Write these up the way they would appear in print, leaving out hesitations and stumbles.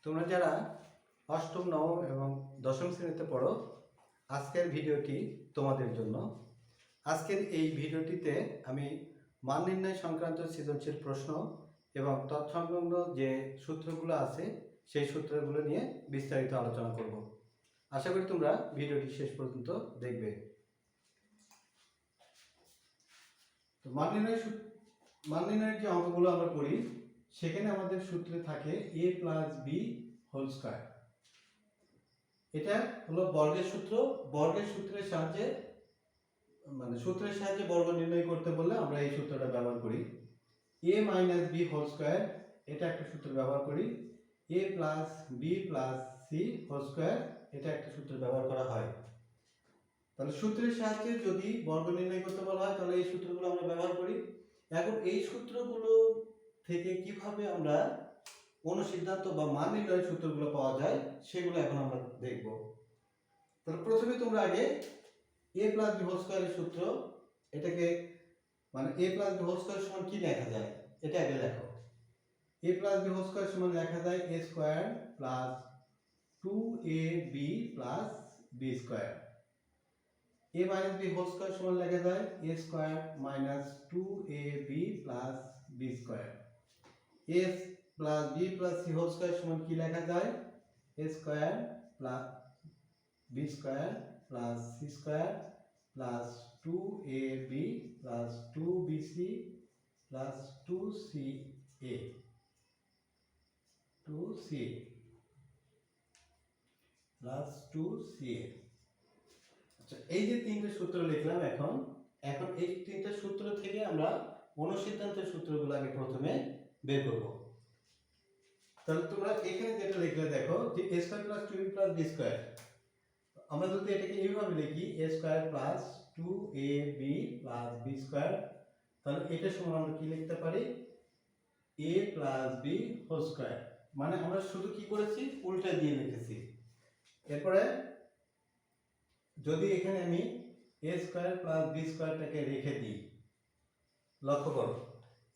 তোমরা যারা অষ্টম নবম এবং দশম শ্রেণীতে পড়ো, আজকের ভিডিওটি তোমাদের জন্য। আজকের এই ভিডিওটিতে আমি মান নির্ণয় সংক্রান্ত সৃজনশীল প্রশ্ন এবং তৎসংলগ্ন যে সূত্রগুলো আছে সেই সূত্রগুলো নিয়ে বিস্তারিত আলোচনা করব। আশা করি তোমরা ভিডিওটি শেষ পর্যন্ত দেখবে। তো মান নির্ণয়ের যে অঙ্কগুলো আমরা করি সেখানে আমাদের সূত্রে থাকে a plus b whole square. এটা হলো বর্গের সূত্র। বর্গের সূত্রের সাহায্যে বর্গ নির্ণয় করতে বললে আমরা এই সূত্রটা ব্যবহার করি। a minus b whole square, এটা একটা সূত্র ব্যবহার করি। a plus b plus c whole square, এটা একটা সূত্র ব্যবহার করা হয়। তাহলে সূত্রের সাহায্যে যদি বর্গ নির্ণয় করতে বলা হয় তাহলে এই সূত্রগুলো আমরা ব্যবহার করি। এখন এই সূত্রগুলো থেকে কিভাবে আমরা অনুসিদ্ধান্ত বা মান নির্ণয়ের সূত্রগুলো পাওয়া যায় সেগুলো এখন আমরা দেখব। তাহলে প্রথমে তোমরা আগে a প্লাস বি হোল স্কয়ারের সূত্র, এটাকে a plus b whole square সমান কি লেখা যায় এটা আগে লেখো। a plus b whole square সমান লেখা যায় a square plus 2ab plus b square. a minus b whole square সমান লেখা যায় a square minus 2ab plus b square. a plus b plus c whole square সমান কি লেখা যায় a square plus b square plus c square plus 2ab plus 2bc plus 2ca plus 2ca। আচ্ছা, এই যে তিনটে সূত্র লিখলাম, এখন এই তিনটে সূত্র থেকে আমরা অনুসিদ্ধান্তের সূত্রগুলো আগে প্রথমে বের করব। তাহলে তোমরা এখানে যেটা লিখলে দেখো যে a square plus 2b plus b square. আমরা যদি এটাকে এইভাবে লিখি a square plus 2ab plus b square, তাহলে এটা সমান আমরা কি লিখতে পারি a plus b whole square. মানে আমরা শুধু কি করেছি, উল্টা দিয়ে লিখেছি। এরপরে যদি এখানে আমি a স্কয়ার প্লাস b স্কয়ারটাকে রেখে দিই, লক্ষ্য করো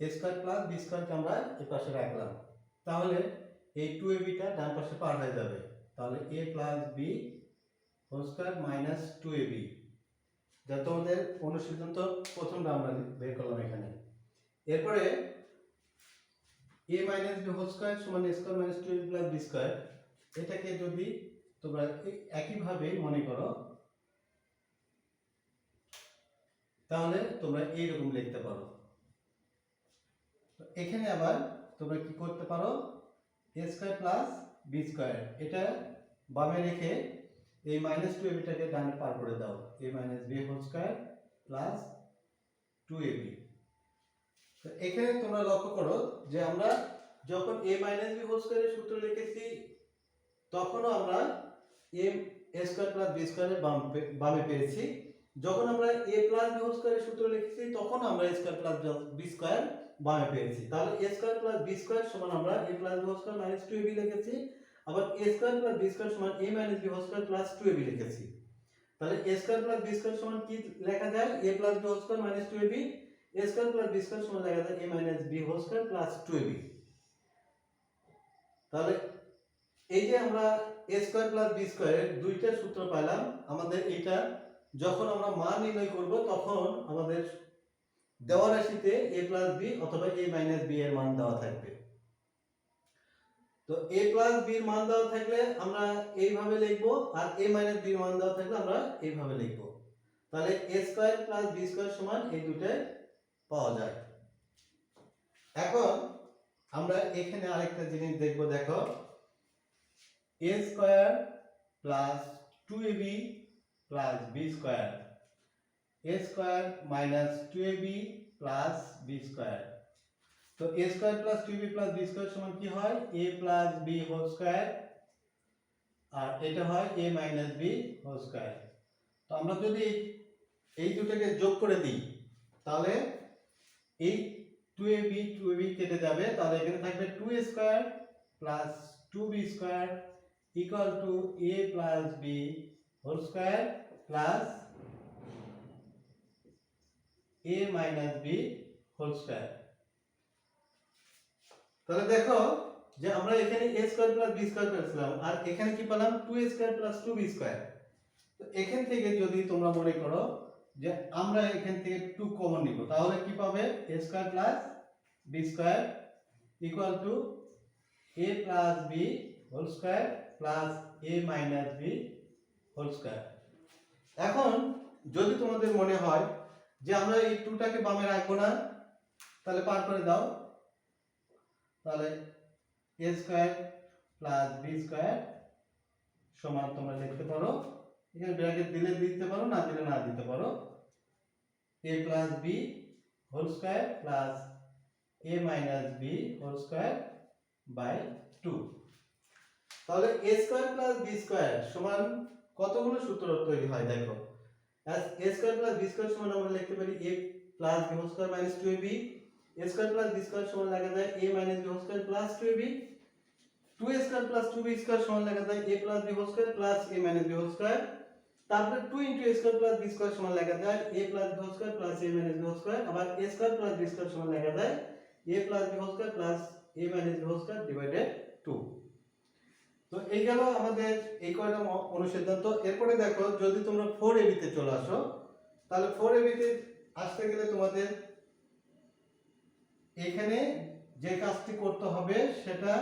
a স্কয়ার প্লাস b স্কয়ারকে আমরা এই পাশে রাখলাম, তাহলে এই 2ab টা ডান পাশে পার হয়ে যাবে। তাহলে a plus b whole square minus 2ab, যা তোমাদের অনুসিদ্ধান্ত প্রথমটা আমরা বের করলাম এখানে। এরপরে a minus b whole square সমান a square minus 2ab plus b square, এটাকে যদি তোমরা একইভাবে মনে করো তাহলে তোমরা এইরকম লিখতে পারো। এখানে আবার তোমরা কি করতে পারো, a square plus b square এটা বামে রেখে এই মাইনাস 2ab টাকে ডানে পার করে দাও, a minus b whole square plus 2ab। তো এখানে তোমরা লক্ষ্য করো যে আমরা যখন a মাইনাস b হোল স্কয়ারের সূত্র লিখেছি তখনও আমরা a স্কয়ার প্লাস b স্কয়ারের বামে পেয়েছি। যখন আমরা a প্লাস b হোল স্কয়ারের সূত্র লিখেছি তখন আমরা a square plus b square বামে পেয়েছি। তাহলে a square plus b square সমান আমরা a plus b whole square minus 2ab লিখেছি, আবার a square plus b square সমান a minus b whole square plus 2ab লিখেছি। তাহলে a square plus b square সমান কি লেখা যায় a plus b whole square minus 2ab, a square plus b square সমান লেখা যায় a minus b whole square plus 2ab। তাহলে এই যে আমরা a স্কয়ার প্লাস b স্কয়ারের দুইটা সূত্র পেলাম, আমাদের এটা যখন আমরা মান নির্ণয় করব তখন আমাদের দেওয়া রাশিতে a প্লাস b অথবা a মাইনাস b এর মান দেওয়া থাকবে। তো a প্লাস b এর মান দেওয়া থাকলে আমরা এইভাবে লিখব, আর a মাইনাস b এর মান দেওয়া থাকলে আমরা এইভাবে লিখব। তাহলে a square plus b square সমান এই দুটোই পাওয়া যায়। এখন আমরা এখানে আরেকটা জিনিস দেখব, দেখো a square plus 2ab plus b square, a square minus 2ab plus b square. তো a square plus 2ab plus b square সমান কি হয় a plus b whole square, আর এটা হয় a minus b whole square. তো আমরা যদি এই দুটোকে যোগ করে দিই তাহলে এই 2ab কেটে যাবে, তাহলে এখানে থাকবে 2a square plus 2b square equal to a plus b whole square plus a minus b whole square. তাহলে দেখো যে আমরা এখানে a square plus b square পেয়েছিলাম আর এখানে কি পেলাম 2a square plus 2b square. তো এখান থেকে যদি তোমরা মনে করো যে আমরা এখান থেকে 2 কমন নিব তাহলে কি পাবে a square plus b square equal to a plus b whole square plus a minus b whole square. এখন যদি তোমাদের মনে হয় যে আমরা এই 2টাকে বামে রাখবো না তাহলে পার করে দাও, তাহলে a square plus b square সমান তোমরা লিখতে পারো, এখানে ব্র্যাকেট দিলে দিতে পারো না দিলে না দিতে পারো, a plus b whole square plus a minus b whole square by 2। তাহলে a square plus b square সমান কতগুলো সূত্র তৈরি হয় দেখো। as a square plus b square সমান আমরা লিখতে পারি a plus b whole square minus 2ab, a square plus b square সমান লেখা যায় a minus b whole square plus 2ab, 2a square plus 2b square সমান লেখা যায় a plus b whole square plus a minus b whole square. তারপরে 2 * a square plus b square সমান লেখা যায় a plus b whole square plus a minus b whole square. আবার a square plus b square সমান লেখা যায় a plus b whole square plus a minus b whole square divided 2। তো এই গেল আমাদের এই কয়টা অনুসিদ্ধান্ত। এরপরে দেখো যদি তোমরা 4ab তে চলে আসো তাহলে 4ab তে আসতে গেলে তোমাদের এখানে যে কাজটি করতে হবে সেটা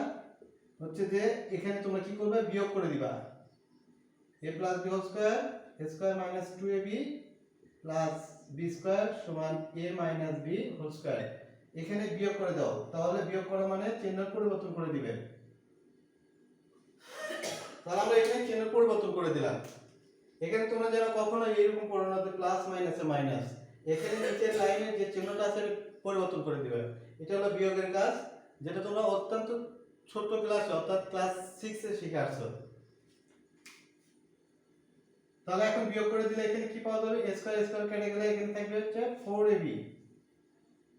হচ্ছে যে এখানে তোমরা কি করবে বিয়োগ করে দিবা a plus b whole square a square minus 2ab plus b square সমান a minus b whole square. এখানে বিয়োগ করে দাও, তাহলে বিয়োগ করা মানে চিহ্ন পরিবর্তন করে দিবে। তাহলে আমরা এখানে চিহ্ন পরিবর্তন করে দিলাম। এখানে তোমরা যেন কখনো এইরকম করো না যে প্লাস মাইনাসে মাইনাস, এখানে নিচের লাইনে যে চিহ্নটা আছে পরিবর্তন করে দিবে। এটা হলো বিয়োগের কাজ, যেটা তোমরা অত্যন্ত ছোট ক্লাসে অর্থাৎ ক্লাস 6 এ শিখে আসছো। তাহলে এখন বিয়োগ করে দিলে এখানে কি পাওয়া যাবে a স্কয়ার স্কয়ার কেটে গেলে এখানে থাকবে হচ্ছে 4ab,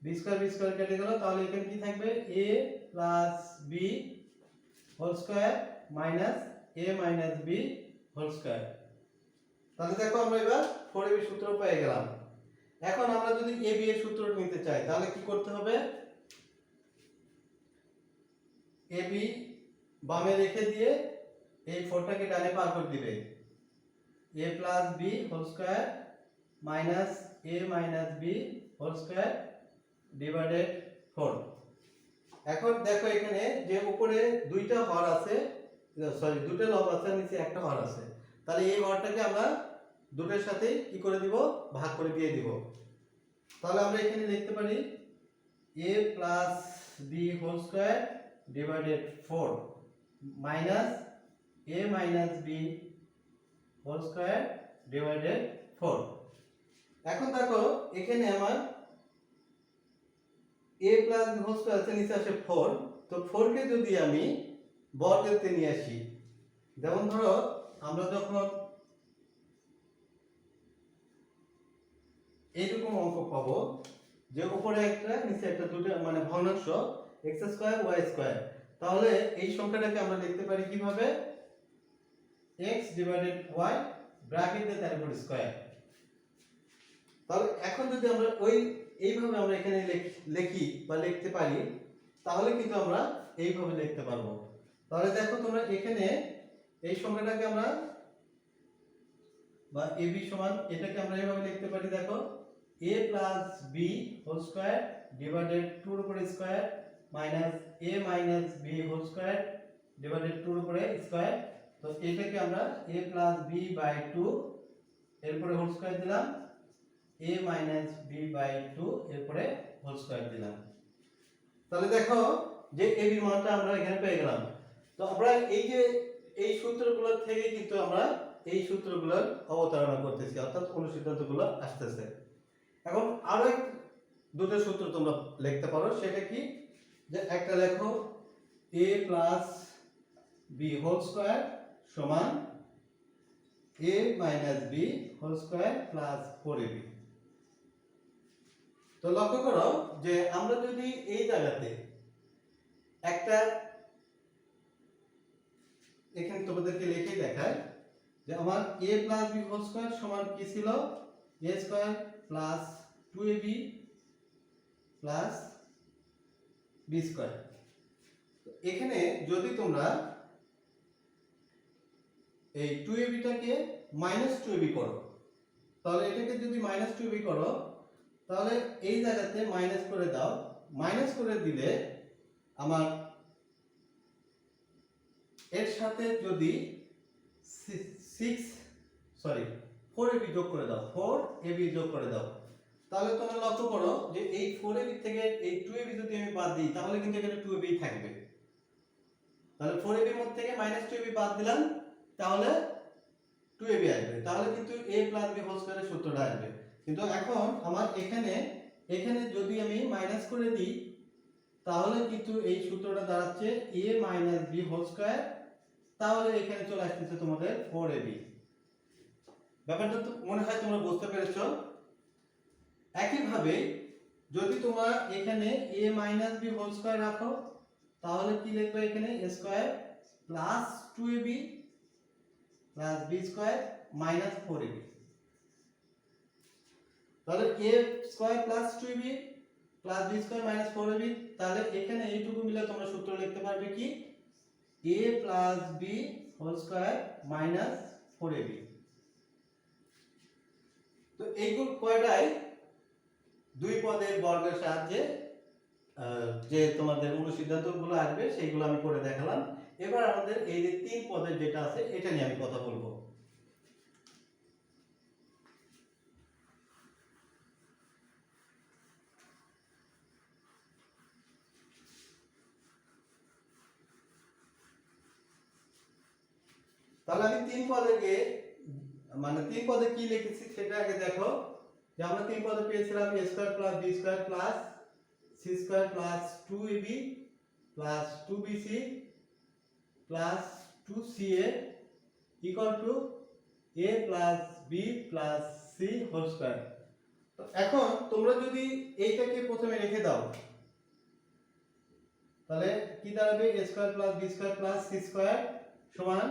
b স্কয়ার কেটে গেল তাহলে এখানে কি থাকবে a plus b whole square minus a minus b whole square. তাহলে দেখো আমরা এবার 4ab সূত্র পেয়ে গেলাম। এখন আমরা যদি ab এর সূত্র নিতে চাই তাহলে কি করতে হবে, ab বামে রেখে দিয়ে এই 4টাকে ডানে পার করে দিবে, a plus b whole square minus a minus b whole square divided 4। এখন দেখো এখানে যে উপরে দুইটা হর আছে, সরি দুটো লব আছে, নিচে একটা হর আছে, তাহলে এই হরটাকে আমরা দুটোর সাথে কি করে দিব ভাগ করে দিয়ে দিব। তাহলে আমরা এখানে লিখতে পারি a plus b whole square divided 4 minus a minus b whole square divided 4। এখন দেখো এখানে আমার a plus b whole square আছে, নিচে আসে 4, তো 4 কে যদি আমি বর্গেতে নিয়ে আসি, যেমন ধরো আমরা যখন এইরকম অঙ্ক পাবো যে উপরে একটা নিচে একটা দুটো মানে ভগ্নাংশ x স্কয়ার y স্কয়ার, তাহলে এই সংখ্যাটাকে আমরা লিখতে পারি কিভাবে x ডিভাইডেড y ব্র্যাকেটে তারপর স্কয়ার। তাহলে এখন যদি আমরা এইভাবে আমরা এখানে লিখি বা লিখতে পারি তাহলে কিন্তু আমরা এইভাবে লিখতে পারবো। তাহলে দেখো তোমরা এখানে এই সংখ্যাটাকে আমরা বা ab সমান এটাকে আমরা এইভাবে লিখতে পারি, দেখো a plus b whole square divided 2 এর উপরে square minus a minus b whole square divided 2 এর উপরে স্কয়ার। তো এটাকে আমরা a প্লাস b বাই 2 এর উপরে হোল স্কয়ার দিলাম, a মাইনাস b বাই 2 এর উপরে হোল স্কয়ার দিলাম। তাহলে দেখো যে ab এর মানটা আমরা এখানে পেয়ে গেলাম। তো আমরা এই যে এই সূত্রগুলো থেকে কিন্তু আমরা এই সূত্রগুলোর অবতারণা করতেছি, অর্থাৎ অনুসিদ্ধান্তগুলো আসতেছে। এখন আরো দুটো সূত্র তোমরা লিখতে পারো, সেটা কি যে একটা লেখো a plus b whole square সমান a minus b whole square plus 4ab। তো লক্ষ্য করো যে আমরা যদি এই জায়গাতে একটা এখানে তোমাদেরকে লিখে দেখাই যে আমার a plus b whole square সমান কি ছিল a square plus 2ab plus b square. এখানে যদি তোমরা এই 2ab টাকে -2ab করো, তাহলে এটাকে যদি -2ab করো তাহলে এই জায়গাতে মাইনাস করে দাও। মাইনাস করে দিলে আমার এর সাথে যদি 4ab যোগ করে দাও, 4ab যোগ করে দাও, তাহলে তোমরা লক্ষ্য করো যে এই 4ab থেকে এই 2ab যদি আমি বাদ দিই তাহলে কিন্তু এখানে 2ab থাকবে। তাহলে 4ab এর মধ্যে থেকে -2ab বাদ দিলাম, তাহলে 2ab আসবে, তাহলে কিন্তু a + b হোল স্কয়ারের সূত্রটা আসবে। কিন্তু এখন আমার এখানে যদি আমি মাইনাস করে দিই তাহলে কিন্তু এই সূত্রটা দাঁড়াচ্ছে a - b হোল স্কয়ার, তাহলে এখানে চলে আসছে তোমাদের 4ab। ব্যাপারটা তো মনে হয় তোমরা বুঝতে পেরেছো। একইভাবে যদি তোমরা এখানে a - b হোল স্কয়ার রাখো তাহলে কি লিখবে এখানে a square plus 2ab plus b square minus 4ab। তাহলে a square plus 2ab plus b square minus 4ab, তাহলে এখানে এইটুকু মিলে তোমরা সূত্র লিখতে পারবে কি a plus b whole square minus 4ab। তো এইগুলো কয়টাই দুই পদের বর্গের সাহায্যে যে তোমাদের অনুসিদ্ধান্তগুলো আসবে সেইগুলো আমি করে দেখালাম। এবার আমাদের এই যে তিন পদের যেটা আছে এটা নিয়ে আমি কথা বলবো। তাহলে আমি তিন পদে কি লিখেছি সেটা আগে দেখো। যে আমরা তিন পদে পেয়েছিলাম a square plus b square plus c square plus 2ab plus 2bc plus 2ca equal to a plus b plus c whole square. তো এখন তোমরা যদি এইটাকে প্রথমে রেখে দাও তাহলে কি দাঁড়াবে a square plus b square plus c square সমান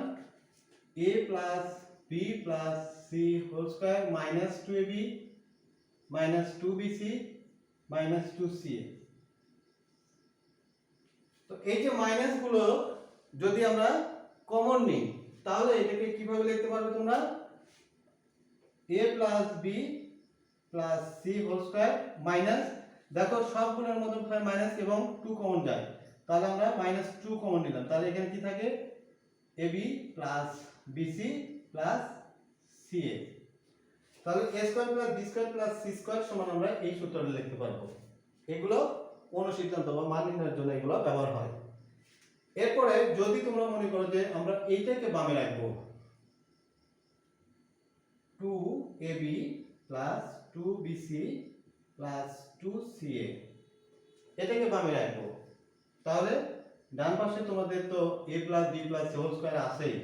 a plus b plus c whole square minus 2ab minus 2bc minus 2ca। তো এই যে মাইনাস গুলো যদি আমরা কমন নিই তাহলে এটাকে কিভাবে লিখতে পারবে তোমরা a plus b plus c whole square minus, দেখো সবগুলোর মধ্যে মাইনাস এবং 2 কমন যায়, তাহলে আমরা -2 কমন নিলাম, তাহলে এখানে কি থাকে ab plus bc plus ca। তাহলে a square plus b square plus c square সমান আমরা এই সূত্রটা লিখতে পারবো। এগুলো অনুসিদ্ধান্ত বা মান নির্ণয়ের জন্য এগুলো ব্যবহার হয়। এরপরে যদি তোমরা মনে করো যে আমরা এইটাকে বামে রাখবো 2ab plus 2bc plus 2ca, এটাকে বামে রাখবো, তাহলে ডান পাশে তোমাদের তো a plus b plus c whole square আছেই,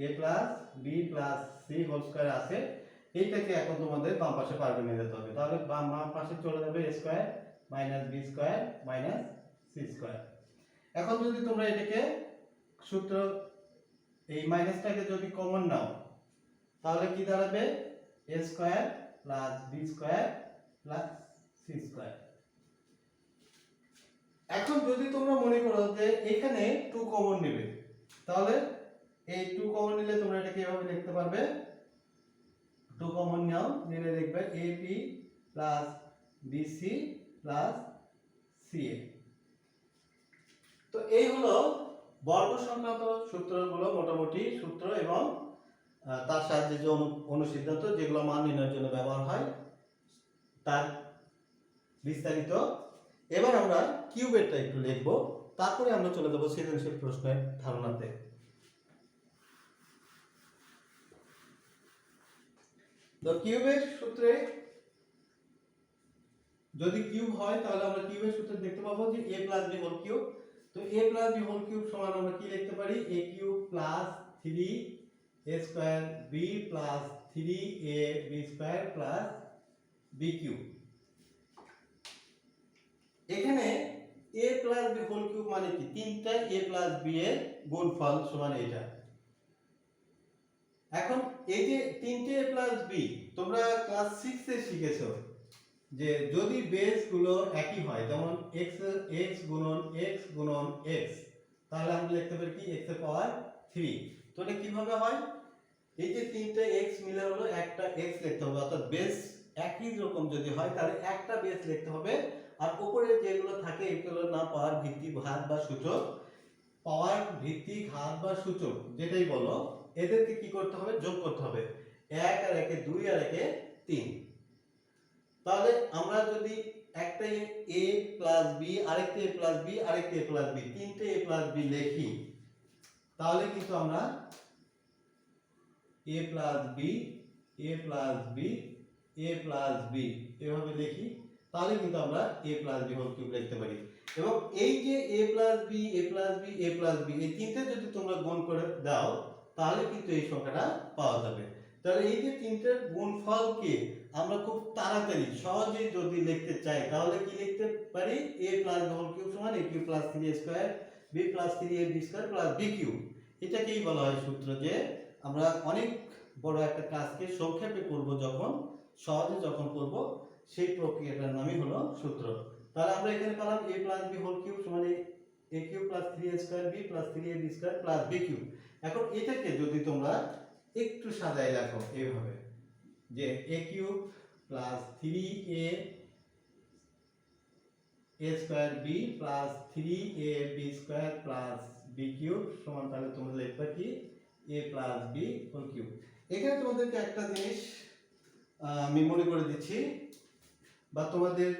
a plus b plus c whole square আছে, এইটাকে এখন তোমাদের বাম পাশে পাল্টে নিয়ে যেতে হবে। তাহলে বাম পাশে চলে যাবে a square minus b square minus c square. এখন যদি তোমরা এটাকে সূত্র এই মাইনাসটাকে যদি কমন নাও তাহলে কি দাঁড়াবে a square plus b square plus c square. এখন যদি তোমরা মনে করো যে এখানে 2 কমন নেবে তাহলে এই 2 কমন নিলে তোমরা এটাকে এভাবে লিখতে পারবে 2 কমন নাও, নিলে লিখবে ab plus bc plus ca। তো এই হলো বর্গ সংক্রান্ত সূত্রগুলো, মোটামুটি সূত্র এবং তার সাহায্যে যে অনুসিদ্ধান্ত যেগুলো মান নির্ণয়ের জন্য ব্যবহার হয় তার বিস্তারিত। এবার আমরা কিউবেরটা একটু লিখব, তারপরে আমরা চলে যাব সৃজনশীল প্রশ্নের ধারণাতে। তো কিউবের সূত্রে যদি কিউব হয় তাহলে আমরা কিউবের সূত্রে দেখতে পাবো যে a plus b whole cube. তো a plus b whole cube সমান আমরা কি লিখতে পারি a cube plus 3a square b plus 3ab square plus b cube. এখানে a plus b whole cube মানে কি তিনটা a প্লাস b এর গুণফল সমান এটা। এখন এই যে তিনটে a প্লাস b তোমরা ক্লাস 6 এ শিখেছো যে যদি বেস গুলো একই হয়, যেমন x গুণন x গুণন x তাহলে আমরা লিখতে পারি কি x এর পাওয়ার 3। তো এটা কিভাবে হয়, এই যে তিনটা x মিলে হলো একটা x লিখতে হবে, অর্থাৎ বেস একই রকম যদি হয় তাহলে একটা বেস লিখতে হবে, আর উপরে যেগুলো থাকে এগুলো না পাওয়ার, ভিত্তি, ঘাত বা সূচক, পাওয়ার, ভিত্তি, ঘাত বা সূচক যেটাই বলো, এদেরকে কি করতে হবে, যোগ করতে হবে। 1 আর 1 এ 2 আর 1 এ 3। তাহলে আমরা যদি একটা a প্লাস b, আরেকটা a প্লাস b, আরেকটা a প্লাস b, তিনটে a প্লাস b লিখি, তাহলে কিন্তু আমরা a plus b, a plus b, a plus b এভাবে লিখি, তাহলে কিন্তু আমরা a plus b whole cube লিখতে পারি। এবং এই যে a plus b, a plus b, a plus b এই তিনটে যদি তোমরা গুণ করে দাও তাহলে কিন্তু এই সংখ্যাটা পাওয়া যাবে। তাহলে এই যে তিনটের গুণফলকে আমরা খুব তাড়াতাড়ি সহজে যদি লিখতে চাই তাহলে কি লিখতে পারি, a plus b whole cube সমান a cube plus 3a square b plus 3ab square plus b cube. এটাকেই বলা হয় সূত্র, যে আমরা অনেক বড় একটা কাজকে সংক্ষেপে করব, যখন সহজে যখন করব সেই প্রক্রিয়াটার নামই হলো সূত্র। তাহলে আমরা এখানে পেলাম a plus b whole cube সমান a cube plus 3a square b plus 3ab square plus b cube. এখন এটাকে যদি তোমরা একটু সাজায় রাখো এইভাবে, যে a cube plus 3a square b plus 3ab square plus b cube সমান, তাহলে তোমরা লিখবে কি a plus b whole cube. এখানে তোমাদেরকে একটা জিনিস আমি মনে করে দিচ্ছি বা তোমাদের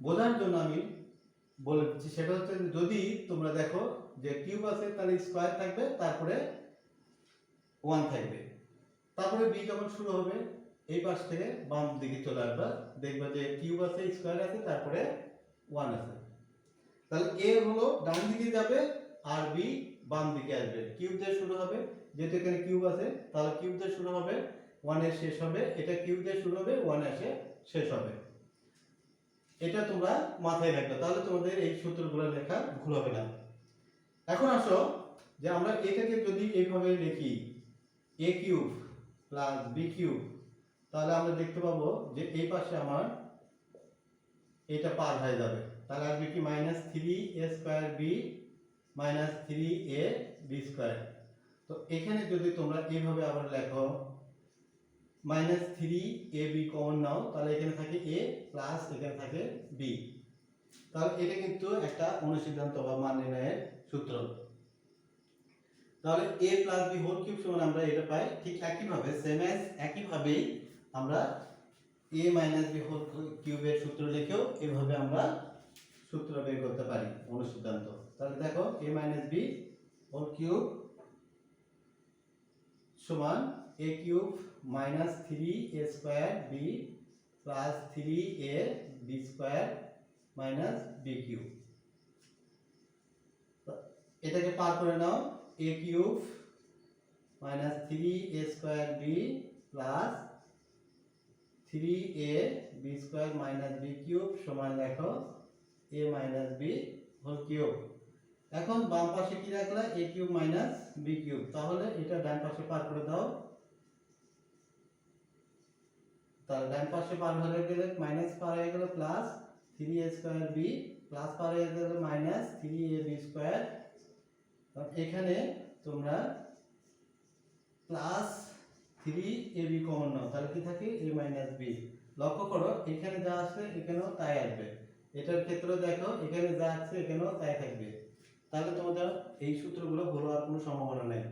বোঝার জন্য আমি বলে দিচ্ছি, সেটা হচ্ছে যদি তোমরা দেখো যে কিউব আছে তাহলে স্কয়ার থাকবে, তারপরে 1 থাকবে, তারপরে b যখন শুরু হবে এই পাশ থেকে বাম দিকে চলে আসবে, দেখবে যে কিউব আছে, স্কয়ার আছে, তারপরে 1 আছে। তাহলে a হলো ডান দিকে যাবে আর b বাম দিকে আসবে, কিউব দিয়ে শুরু হবে, যেহেতু এখানে কিউব আছে তাহলে কিউব দিয়ে শুরু হবে, 1 এ শেষ হবে, এটা কিউব দিয়ে শুরু হবে, 1 এ শেষ হবে। এটা তোমরা মাথায় রাখবে, তাহলে তোমাদের এই সূত্রগুলো লেখা ভুল হবে না। এখন আসো যে আমরা এটাকে যদি এইভাবে লিখি a cube plus b cube, তাহলে আমরা দেখতে পাবো যে এই পাশে আমার এটা পার হয়ে যাবে, তাহলে আসবে কি minus 3a square b minus 3ab square. তো এখানে যদি তোমরা এইভাবে আবার লেখো মাইনাস 3ab কমন নাও, তাহলে এখানে থাকে a প্লাস এখানে থাকে b, তাহলে এটা কিন্তু একটা অনুসিদ্ধান্ত বা মান নির্ণয়ের সূত্র। তাহলে a plus b whole cube সমান আমরা এটা পাই, ঠিক একইভাবে সেম এজ একইভাবেই আমরা a মাইনাস b হোল কিউবের সূত্র লিখেও এভাবে আমরা সূত্র বের করতে পারি, অনুসিদ্ধান্ত। তাহলে দেখো a minus b whole cube সমান a cube minus 3a square b plus 3ab square minus b cube. এটাকে পার করে নাও, a cube minus 3a square b plus 3ab square minus b cube সমান দেখো a minus b whole cube. এখন বাম পাশে কি রাখলা, a cube minus b cube, তাহলে এটা ডান পাশে পার করে দাও, তাহলে ডান পাশে পার হয়ে গেলে মাইনাস পার হয়ে গেল plus 3a square b plus পার হয়ে গেল মাইনাস 3ab স্কয়ার। এখানে তোমরা প্লাস 3ab কমন নাও, তাহলে কি থাকে a মাইনাস b। লক্ষ্য করো এখানে যা আছে এখানেও তাই আসবে, এটার ক্ষেত্রে দেখো এখানে যা আছে এখানেও তাই থাকবে, তাহলে তোমাদের এই সূত্রগুলো ভুল হওয়ার কোনো সম্ভাবনা নেই।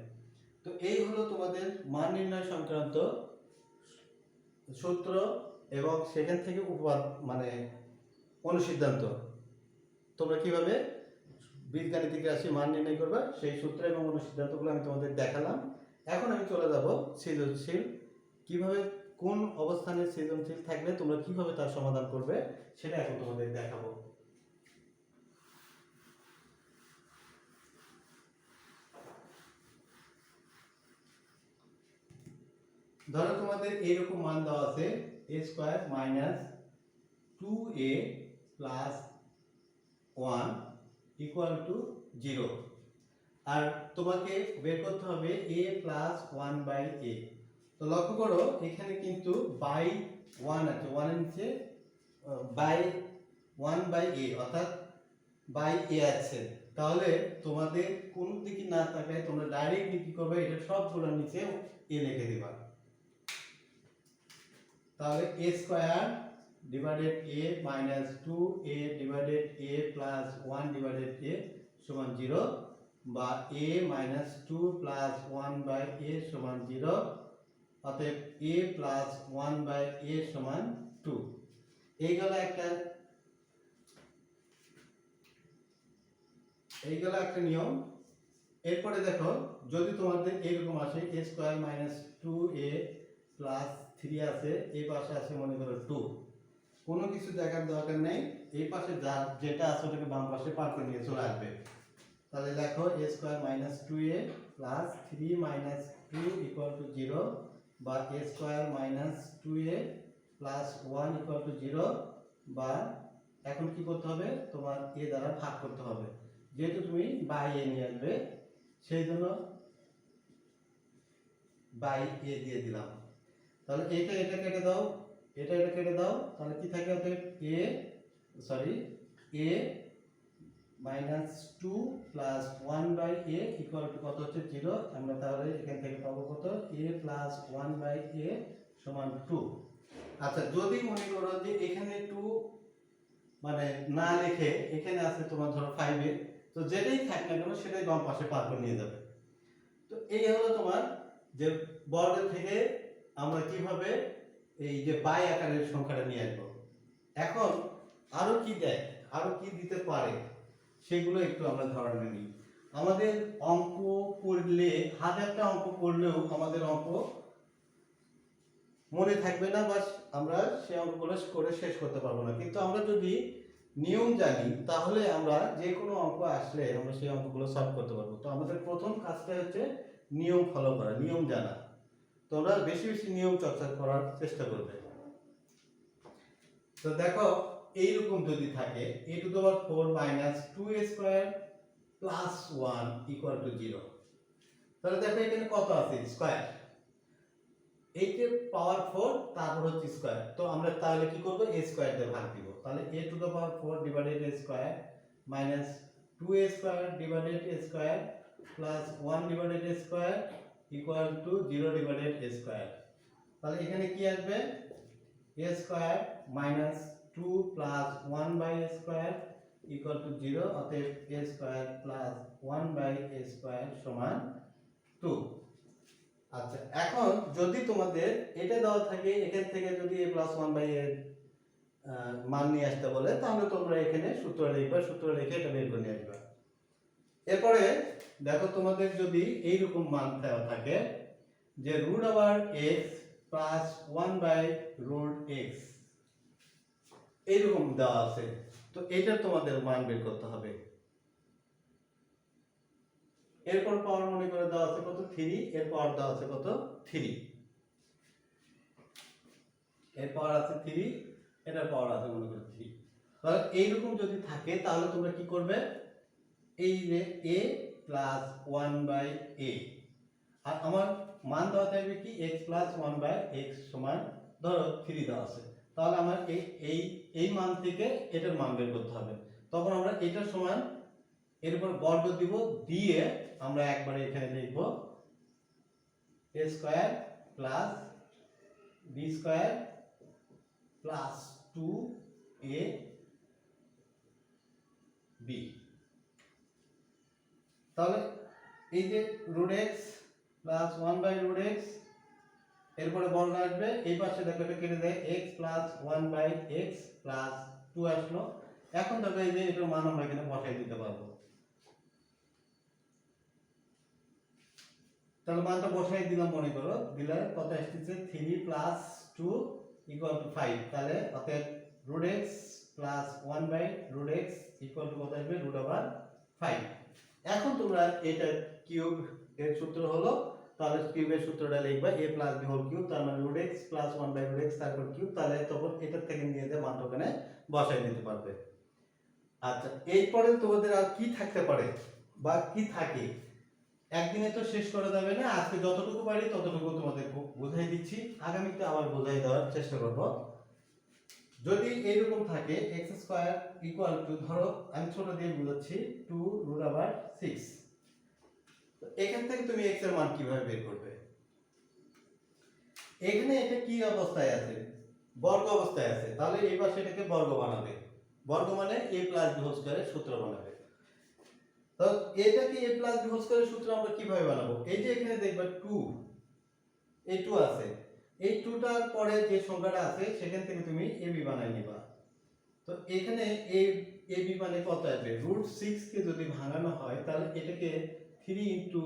তো এই হলো তোমাদের মান নির্ণয় সংক্রান্ত সূত্র এবং সেখান থেকে মানে অনুসিদ্ধান্ত, তোমরা কিভাবে বীজগাণিতিক রাশি মান নির্ণয় করবে সেই সূত্র এবং অনুসিদ্ধান্তগুলো আমি তোমাদের দেখালাম। এখন আমি চলে যাব সৃজনশীল, কিভাবে কোন অবস্থানে সৃজনশীল থাকলে তোমরা কিভাবে তার সমাধান করবে সেটা এখন তোমাদের দেখাবো। ধরো তোমাদের এইরকম মান দেওয়া আছে a square minus 2a plus 1 equal to 0, আর তোমাকে বের করতে হবে a প্লাস 1 বাই a। তো লক্ষ্য করো এখানে কিন্তু বাই 1 আছে, 1 এর নিচে বাই 1 বাই a অর্থাৎ বাই a আছে, তাহলে তোমাদের কোন দিকে না তাকায় তোমরা ডাইরেক্টলি কি করবে, এটা সবগুলোর নিচে এ লিখে দিবা। তাহলে a square divided a minus 2a divided a plus 1 divided a সমান 0, বা a minus 2 plus 1 by a সমান 0, অতএব a প্লাস 1 বাই a সমান 2। এইগুলো একটা নিয়ম। এরপরে দেখো, যদি তোমাদের এরকম আসে a square minus 2a plus 3 আছে, এই পাশে আছে মনে করো 2, কোনো কিছু দেখার দরকার নেই, এই পাশে যেটা আছে ওটাকে বাম পাশে পার করে নিয়ে চলে আসবে। তাহলে দেখো a square minus 2a plus 3 minus 2 equal to 0, বা a square minus 2a plus 1 equal to 0, বা এখন কি করতে হবে, তোমার a দ্বারা ভাগ করতে হবে, যেহেতু তুমি বাই a নিয়ে আসবে সেই জন্য বাই a দিয়ে দিলাম। তাহলে এটা কেটে দাও, এটা কেটে দাও, তাহলে কি থাকে, অতএব a minus 2 plus 1 by a equal to কত হচ্ছে 0। আমরা তাহলে এখান থেকে পাবো কত, a প্লাস 1 বাই a সমান 2। আচ্ছা, যদি মনে করো যে এখানে 2 মানে না লিখে এখানে আছে তোমার ধরো 5 এ, তো যেটাই থাক না কেন সেটাই বাম পাশে পার করে নিয়ে যাবে। তো এই হলো তোমার যে বর্গ থেকে আমরা কিভাবে এই যে বাই আকারের সংখ্যাটা নিয়ে আসবো। এখন আরো কি দেয়, আরো কি দিতে পারে সেগুলো একটু আমরা ধারণা নিই। আমাদের অঙ্ক করলে, হাজারটা অঙ্ক করলেও আমাদের অঙ্ক মনে থাকবে না, বা আমরা সেই অঙ্কগুলো করে শেষ করতে পারবো না। কিন্তু আমরা যদি নিয়ম জানি তাহলে আমরা যে কোনো অঙ্ক আসলে আমরা সেই অঙ্কগুলো সলভ করতে পারবো। তো আমাদের প্রথম কাজটা হচ্ছে নিয়ম ফলো করা, নিয়ম জানা। তোমরা বেশি বেশি নিয়ম চর্চা করার চেষ্টা করবে। তো দেখো, এইরকম যদি থাকে a to the power 4 minus 2a square plus 1 equal to 0, তাহলে দেখো এখানে কত আছে, স্কয়ার, 8 এর পাওয়ার 4 তারপর হচ্ছে স্কয়ার। তো আমরা তাহলে কি করব, a স্কয়ার দিয়ে ভাগ দিব। তাহলে a to the power 4 divided a square minus 2a square divided a square plus 1 divided a square equal to 0 divided a square. তাহলে এখানে কি আসবে, a square minus 2 plus 1 by a square equal to 0, অতএব a square plus 1 by a square সমান 2। আচ্ছা, এখন যদি তোমাদের এটা দেওয়া থাকে, এখান থেকে যদি a প্লাস 1 বাই a মান নিয়ে আসতে বলে, তাহলে তোমরা এখানে সূত্র লিখবা, সূত্র লিখে এটা বের করে নিয়ে আসবা। এরপরে দেখো, তোমাদের যদি এইরকম মান দেওয়া থাকে যে root over x plus 1 by root x, এইরকম দেওয়া আছে, তো এটা তোমাদের মান বের করতে হবে। এরপর পাওয়ার মনে করে দেওয়া আছে কত, 3, এর পাওয়ার দেওয়া আছে কত, 3, এর পাওয়ার আছে 3, এটার পাওয়ার আছে মনে করে 3। তাহলে এইরকম যদি থাকে তাহলে তোমরা কি করবে, এই যে a প্লাস 1 বাই a, আর আমার মান দেওয়া থাকবে কি x প্লাস 1 বাই x সমান ধরো 3 দেওয়া আছে, তাহলে আমার এই মান থেকে এটার মান বের করতে হবে। তখন আমরা এটার সমান এর উপর বর্গ দিব, দিয়ে আমরা একবারে এখানে লিখব a square plus b square plus 2ab। তাহলে এই যে root x plus 1 by root x, এরপরে বর্গ আসবে, এই পাশে দেখো এটা কেটে দেয়, x plus 1 by x plus 2 আসলো। এখন দেখো এই যে এটার মান আমরা এখানে বসাই দিতে পারবো। তাহলে মানটা বসাই দিলাম, মনে করো দিলে কত আসছে, 3 প্লাস 2 ইকুয়াল টু 5। তাহলে অতএব root x plus 1 by root x equal to কত আসবে, রুট ওভার 5। এখন তোমরা এটা কিউব এর সূত্র হলো, তাহলে কিউবের সূত্রটা লিখবা a plus b whole cube, তার মানে root x plus 1 by root x তারপর কিউব, তাহলে তখন এটার থেকে নিয়ে যে মানটা ওখানে বসাই দিতে পারবে। আচ্ছা, এরপরে তোমাদের আর কি থাকতে পারে বা কি থাকে, একদিনে তো শেষ করা যাবে না, আজকে যতটুকু পারি ততটুকু তোমাদের বুঝাই দিচ্ছি, আগামীতে আবার বোঝাই দেওয়ার চেষ্টা করব। যদি এইরকম থাকে এক্স স্কোয়ার ইকুয়াল টু, ধরো আমি ছোট দিয়ে বুঝাচ্ছি, 2√6, তো এখান থেকে তুমি এক্স এর মান কিভাবে বের করবে? এখানে এটা কি অবস্থায় আছে? বর্গ অবস্থায় আছে, তাহলে এই পাশে এটাকে বর্গ বানাবে। বর্গ মানে a প্লাস b হোল স্কয়ারের সূত্র বানাবে। তো এটাকে a প্লাস b হোল স্কয়ারের সূত্র আমরা কিভাবে বানাবো? এই যে এখানে দেখবা 2, এই 2 আছে, এই 2টার পরে যে সংখ্যাটা আছে সেখান থেকে তুমি ab বানাই নিবা। তো এখানে ab মানে কত আসবে? √6 কে যদি ভাঙানো হয় তাহলে এটাকে 3 ×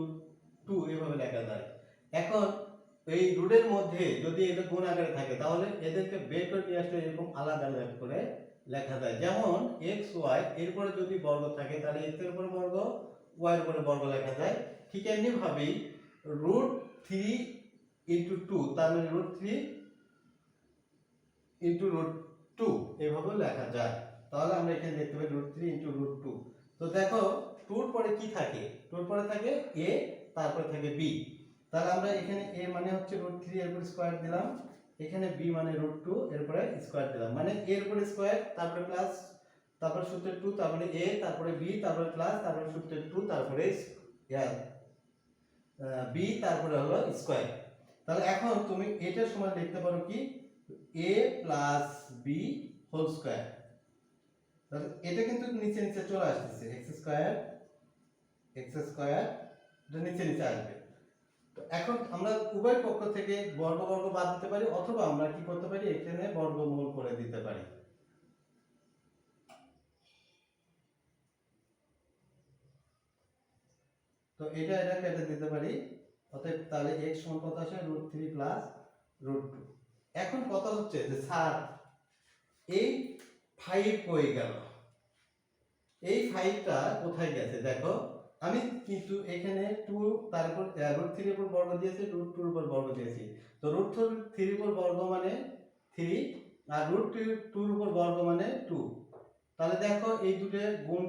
2 এভাবে লেখা যায়। এখন এই রুটের মধ্যে যদি এটা গুণ আকারে থাকে তাহলে এদেরকে বের করে নিয়ে আসলে এরকম আলাদা আলাদা করে লেখা যায়। যেমন x y এরপরে যদি বর্গ থাকে তাহলে x এর উপর বর্গ, y এর উপরে বর্গ লেখা যায়। ঠিক এমনি ভাবেই √3 × 2 তার মানে √3 × √2 এভাবে লেখা যায়। তাহলে আমরা এখানে দেখতে পাই √3 × √2। তো দেখো 2 এর পরে কি থাকে? 2 এর পরে থাকে a, তারপরে থাকে b। তাহলে আমরা এখানে a মানে হচ্ছে √3 এর উপর স্কয়ার দিলাম, এখানে b মানে √2 এর উপরে স্কয়ার দিলাম, মানে a এর উপরে স্কয়ার, তারপরে প্লাস, তারপরে সূত্রের 2, তারপরে a, তারপরে b, তারপরে প্লাস, তারপরে সূত্রের 2, তারপরে b, তারপরে হলো স্কয়ার। তাহলে এখন তুমি এটার সমান লিখতে পারো কি? a plus b whole square. তাহলে এটা কিন্তু নিচে নিচে চলে আসছে, x স্কয়ার এটা নিচে নিচে আসবে। তো এখন আমরা উভয় পক্ষ থেকে বর্গ বর্গ বাদ দিতে পারি, অথবা আমরা কি করতে পারি? এখানে বর্গমূল করে দিতে পারি। তো এটা কেটে দিতে পারি। অতএব তাহলে x সমান কত আসে? √3 প্লাস √2। এখন কথা হচ্ছে যে স্যার এই 5 কই গেল? এই 5টা কোথায় গেছে? দেখো আমি কিন্তু এখানে 2 তারপর √3 এর উপর বর্গ দিয়েছি, √2 এর উপর বর্গ দিয়েছি। তো √3 এর উপর বর্গ মানে 3, আর √2 এর উপর বর্গ মানে 2। তাহলে দেখো এই দুটো গুণ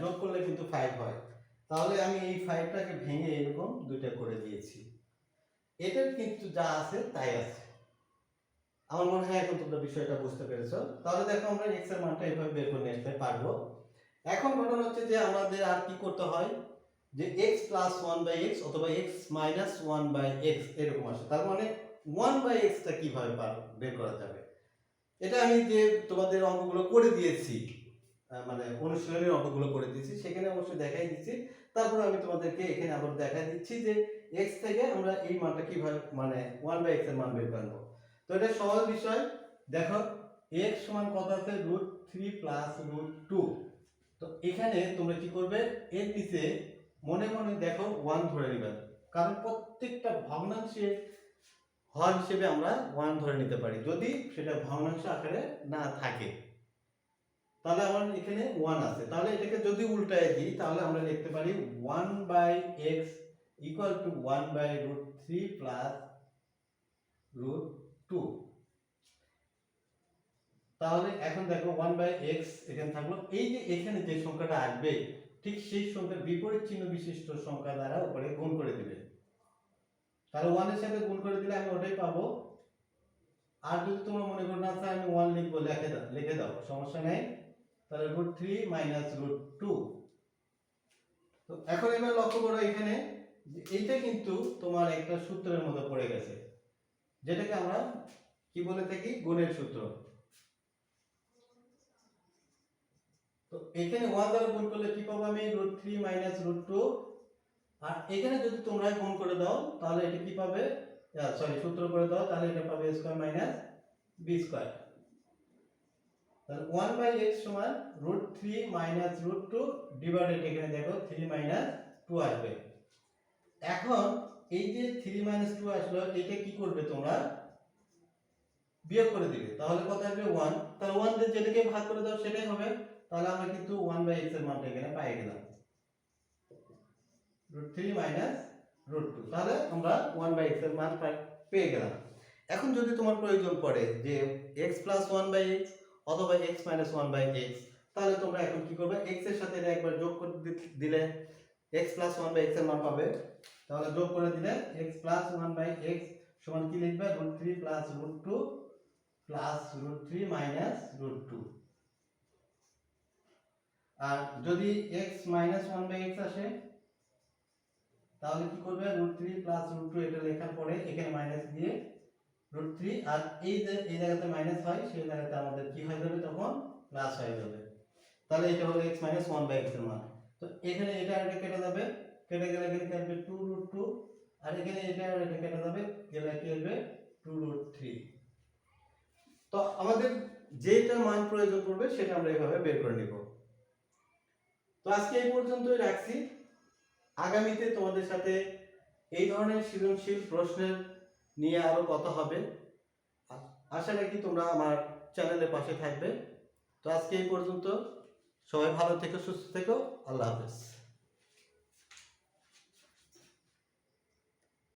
যোগ করলে কিন্তু 5 হয়। তাহলে আমি এই 5টাকে ভেঙে এরকম দুইটা করে দিয়েছি। এটার কিন্তু যা আছে তাই আছে। আমার মনে হয় এখন তোমরা বিষয়টা বুঝতে পেরেছো। তাহলে দেখো আমরা x এর মানটা এইভাবে বের করে নিতে পারবো। এখন ঘটনা হচ্ছে যে আমাদের আর কি করতে হয়, যে x + 1/x অথবা x - 1/x এরকম আসে। তার মানে 1/x টা কিভাবে বের করা যাবে? এটা আমি যে তোমাদের অঙ্কগুলো করে দিয়েছি, মানে অনুশীলনের অঙ্কগুলো করে দিয়েছি, সেখানে অবশ্যই দেখাই দিচ্ছি। তারপর আমি তোমাদেরকে এখানে আবার দেখাই দিচ্ছি যে x থেকে আমরা এই মানটা কিভাবে, মানে 1/x এর মান বের করব। তো এটা সহজ বিষয়। দেখো x সমান কত আছে? √3 প্লাস √2। তো এখানে তোমরা কি করবে? এর নিচে মনে মনে দেখো 1 ধরে নেবে, কারণ প্রত্যেকটা ভগ্নাংশের হর হিসেবে আমরা 1 ধরে নিতে পারি যদি সেটা ভগ্নাংশ আকারে না থাকে। তাহলে আমার এখানে 1 আছে, তাহলে এটাকে যদি উল্টায় দিই তাহলে আমরা লিখতে পারি 1/x = 1/√3 প্লাস √2। তাহলে এখন দেখো 1/x এখানে থাকলো, এই যে এখানে যে সংখ্যাটা আসবে ঠিক সেই সংখ্যার বিপরীত চিহ্ন বিশিষ্ট সংখ্যা দ্বারা উপরে গুণ করে দিবে। তাহলে 1 এর সাথে গুণ করে দিলে আমি ওটাই পাবো। আর যদি তোমরা মনে করো না স্যার আমি 1 লিখবো, লিখে দাও, সমস্যা নেই। তাহলে √3 - √2। তো এখন এবার লক্ষ্য করো এখানে যে এইটা কিন্তু তোমার একটা সূত্রের মধ্যে পড়ে গেছে, যেটাকে আমরা কি বলে থাকি? গুণের সূত্র। তো এখানে 1 দ্বারা গুণ করলে কি পাবো আমি? √3 - √2। আর এখানে যদি তোমরা গুণ করে দাও তাহলে এটা কি পাবে? সূত্র করে দাও, তাহলে এটা পাবে a² - b²। তাহলে 1/x সমান √3 - √2 ডিভাইডেড, এখানে দেখো 3 - 2 আসবে। এখন এই যে 3 - 2 আসলো, এটা কি করবে তোমরা? বিয়োগ করে দিবে। তাহলে কত আসবে? 1। তাহলে 1 দিয়ে যেটাকে ভাগ করে দাও সেটাই হবে। তাহলে আমরা কিন্তু 1/x এর মানটা এখানে পেয়ে গেলাম, √3 - √2। তাহলে আমরা 1/x এর মান পেয়ে গেলাম। এখন যদি তোমার প্রয়োজন পড়ে যে x + 1/x অথবা x - 1/x, তাহলে তোমরা এখন কি করবে? x এর সাথে এটা একবার যোগ করে দিলে x + 1/x এর মান পাবে। তাহলে যোগ করে দিলে x + 1/x সমান কি লিখবে? √3 + √2 plus root three minus root two. আর যদি x minus one by x আসে তাহলে কি করবে, root three plus root two এটা লেখার পরে এখানে মাইনাস দিয়ে রুট থ্রি, আর এই যে এই জায়গাতে মাইনাস হয় সেই জায়গাতে আমাদের কি হয়ে যাবে তখন প্লাস হয়ে যাবে। তাহলে এটা হলো x minus one by x এর মান। তো এখানে এটা আর এটা কেটে যাবে, কেটে গেলে এখানে কি আসবে টু রুট টু, আর এখানে এটা আর এটা কেটে যাবে, গেলে কি আসবে টু রুট থ্রি। তো আমাদের যেটা মান প্রয়োজন পড়বে সেটা আমরা এইভাবে বের করে নিব। তো আজকে এই পর্যন্তই রাখছি। আগামীতে তোমাদের সাথে এই ধরনের সৃজনশীল প্রশ্নের নিয়ে আরো কথা হবে। আশা রাখি তোমরা আমার চ্যানেলের পাশে থাকবে। তো আজকে এই পর্যন্ত, সবাই ভালো থেকো, সুস্থ থেকো, আল্লাহ হাফেজ।